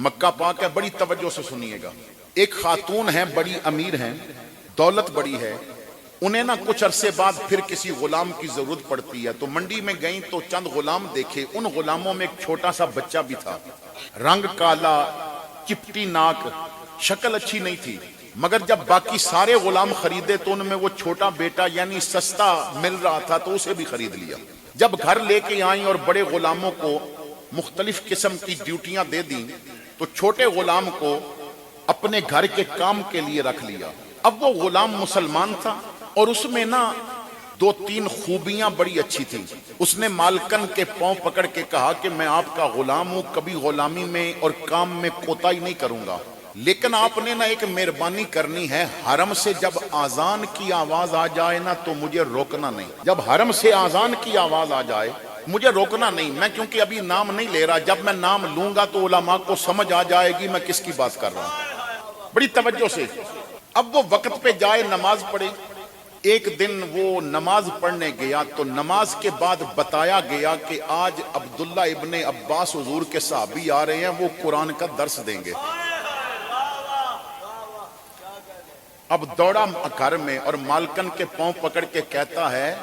مکہ پاک ہے، بڑی توجہ سے سنیے گا. ایک خاتون ہیں، بڑی امیر ہیں، دولت بڑی ہے. انہیں نہ کچھ عرصے بعد پھر کسی غلام کی ضرورت پڑتی ہے، تو منڈی میں گئیں تو چند غلام دیکھے. ان غلاموں میں ایک چھوٹا سا بچہ بھی تھا، رنگ کالا، چپٹی ناک، شکل اچھی نہیں تھی. مگر جب باقی سارے غلام خریدے تو ان میں وہ چھوٹا بیٹا یعنی سستا مل رہا تھا تو اسے بھی خرید لیا. جب گھر لے کے آئیں اور بڑے غلاموں کو مختلف قسم کی ڈیوٹیاں دے دیں تو چھوٹے غلام کو اپنے گھر کے کام کے لیے رکھ لیا. اب وہ غلام مسلمان تھا اور اس میں نا 2-3 خوبیاں بڑی اچھی تھیں. اس نے مالکن کے پاؤں پکڑ کے کہا کہ میں آپ کا غلام ہوں، کبھی غلامی میں اور کام میں کوتاہی نہیں کروں گا، لیکن آپ نے نا ایک مہربانی کرنی ہے، حرم سے جب آزان کی آواز آ جائے نا تو مجھے روکنا نہیں. جب حرم سے آزان کی آواز آ جائے مجھے روکنا نہیں. میں کیونکہ ابھی نام نہیں لے رہا، جب میں نام لوں گا تو علماء کو سمجھ آ جائے گی میں کس کی بات کر رہا ہوں. بڑی توجہ سے. اب وہ وقت پہ جائے نماز پڑھے. ایک دن وہ نماز پڑھنے گیا تو نماز کے بعد بتایا گیا کہ آج عبداللہ ابن عباس حضور کے صحابی آ رہے ہیں، وہ قرآن کا درس دیں گے. اب دوڑا گھر میں اور مالکن کے پاؤں پکڑ کے کہتا ہے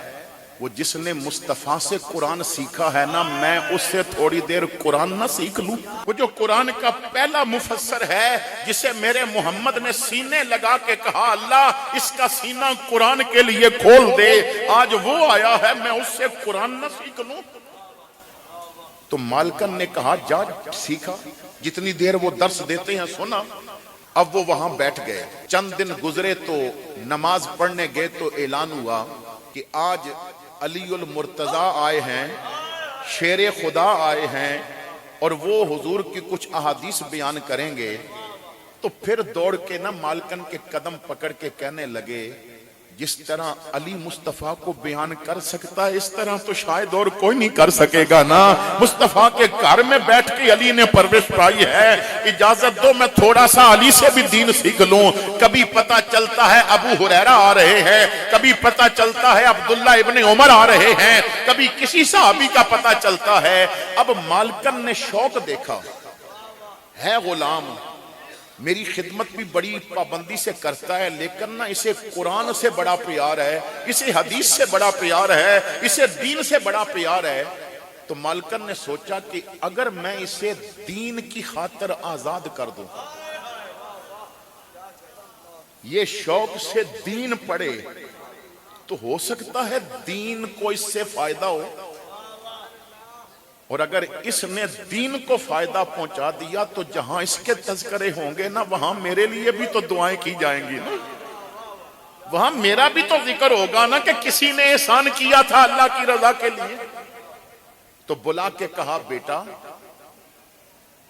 وہ جس نے مصطفیٰ سے قرآن سیکھا ہے نا، میں اس سے تھوڑی دیر قرآن نہ سیکھ لوں؟ وہ جو قرآن کا پہلا مفسر ہے جسے میرے محمد نے سینے لگا کے کہا اللہ اس کا سینہ قرآن کے لیے کھول دے، آج وہ آیا ہے، میں اس سے قرآن نہ سیکھ لوں؟ تو مالکن نے کہا جا سیکھا، جتنی دیر وہ درس دیتے ہیں سنا. اب وہ وہاں بیٹھ گئے. چند دن گزرے تو نماز پڑھنے گئے تو اعلان ہوا کہ آج علی المرتضی آئے ہیں، شیر خدا آئے ہیں اور وہ حضور کی کچھ احادیث بیان کریں گے. تو پھر دوڑ کے نا مالکن کے قدم پکڑ کے کہنے لگے جس طرح علی مصطفیٰ کو بیان کر سکتا ہے اس طرح تو شاید اور کوئی نہیں کر سکے گا نا. مصطفیٰ کے گھر میں بیٹھ کے علی نے پرورش پائی ہے، اجازت دو میں تھوڑا سا علی سے بھی دین سیکھ لوں. کبھی پتہ چلتا ہے ابو ہریرہ آ رہے ہیں، کبھی پتہ چلتا ہے عبداللہ ابن عمر آ رہے ہیں، کبھی کسی صحابی کا پتہ چلتا ہے. اب مالکن نے شوق دیکھا ہے غلام میری خدمت بھی بڑی پابندی سے کرتا ہے، لیکن نا اسے قرآن سے بڑا پیار ہے، اسے حدیث سے بڑا پیار ہے، اسے دین سے بڑا پیار ہے. تو مالکن نے سوچا کہ اگر میں اسے دین کی خاطر آزاد کر دوں، یہ شوق سے دین پڑھے تو ہو سکتا ہے دین کو اس سے فائدہ ہو، اور اگر اس نے دین کو فائدہ پہنچا دیا تو جہاں اس کے تذکرے ہوں گے نا وہاں میرے لیے بھی تو دعائیں کی جائیں گی نا، وہاں میرا بھی تو ذکر ہوگا نا کہ کسی نے احسان کیا تھا اللہ کی رضا کے لیے. تو بلا کے کہا بیٹا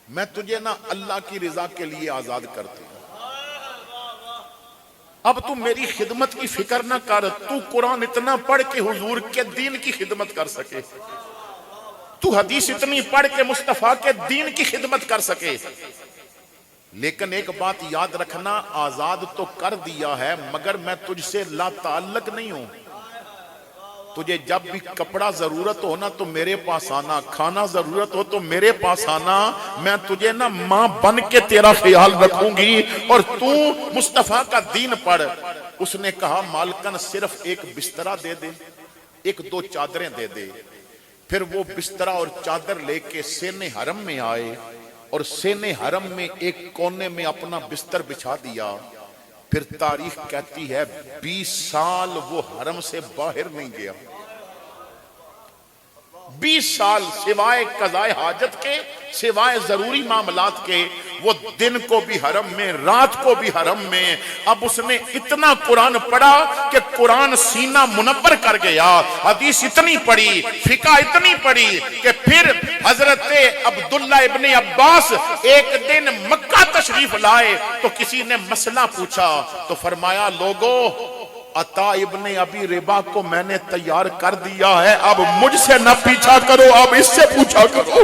میں تجھے نا اللہ کی رضا کے لیے آزاد کرتی ہوں، اب تو میری خدمت کی فکر نہ کر، تو قرآن اتنا پڑھ کے حضور کے دین کی خدمت کر سکے، تو حدیث اتنی پڑھ کے مصطفیٰ کے دین کی خدمت کر سکے. لیکن ایک بات یاد رکھنا، آزاد تو کر دیا ہے مگر میں تجھ سے لا تعلق نہیں ہوں. تجھے جب بھی کپڑا ضرورت ہو نا تو میرے پاس آنا، کھانا ضرورت ہو تو میرے پاس آنا، میں تجھے نا ماں بن کے تیرا خیال رکھوں گی اور تو مصطفیٰ کا دین پڑھ. اس نے کہا مالکن صرف ایک بسترا دے دے، 1-2 چادریں دے دے. پھر وہ بسترا اور چادر لے کے سین حرم میں آئے اور سین حرم میں ایک کونے میں اپنا بستر بچھا دیا. پھر تاریخ کہتی ہے 20 سال وہ حرم سے باہر نہیں گیا. 20 سال سوائے قضائے حاجت کے، سوائے ضروری معاملات کے، وہ دن کو بھی حرم میں، رات کو بھی حرم میں. اب اس نے اتنا قرآن پڑھا کہ قرآن سینہ منور کر گیا، حدیث اتنی پڑھی، فقہ اتنی پڑھی کہ پھر حضرت عبداللہ ابن عباس ایک دن مکہ تشریف لائے تو کسی نے مسئلہ پوچھا تو فرمایا لوگو عطا ابن ابی ربا کو میں نے تیار کر دیا ہے، اب مجھ سے نہ پیچھا کرو، اب اس سے پوچھا کرو.